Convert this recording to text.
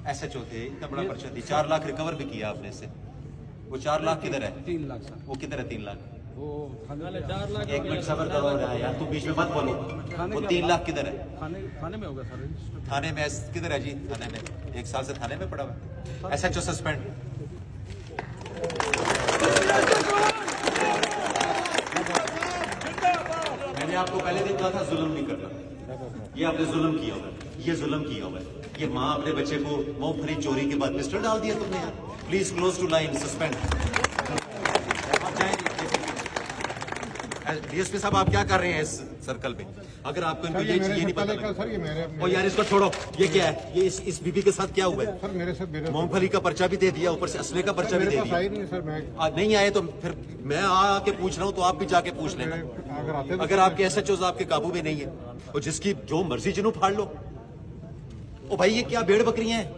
SHO थे, इतना बड़ा पर्चा थी, 4 लाख रिकवर भी किया आपने इससे। वो 4 लाख किधर है? 3 लाख सर। वो किधर है 3 लाख? वो 4 लाख। एक मिनट सबर करो यार, तू बीच में मत बोलो। वो 3 लाख किधर है? थाने में होगा सर। थाने में किधर है जी? थाने में 1 साल से थाने में पड़ा हुआ है। SHO suspend. मैंने आपको पहले दिन कहा था जुल्म नहीं करना, ये आपने जुल्म किया हुआ है, ये जुल्म किया हुआ है। ये माँ अपने बच्चे को मूंगफली चोरी के बाद पिस्टल डाल दिया तुमने यार। Please close to line, suspend. DSP साहब आप क्या कर रहे हैं इस सर्कल पे? अगर आपको इनको ये नहीं पता लगा सर, ये मेरे और यार इसको छोड़ो, ये क्या है? ये इस बीबी के साथ क्या हुआ है? सर मेरे साथ मूंगफली का पर्चा भी दे दिया, ऊपर से असले का पर्चा भी दे दिया। नहीं सर, मैं नहीं आए तो फिर मैं आके पूछ रहा हूँ, तो आप भी जाके पूछ लेना। अगर आपके SHOs आपके काबू में नहीं है और जिसकी जो मर्जी जिन्हों फाड़ लो। ओ भाई ये क्या भेड़ बकरियां हैं?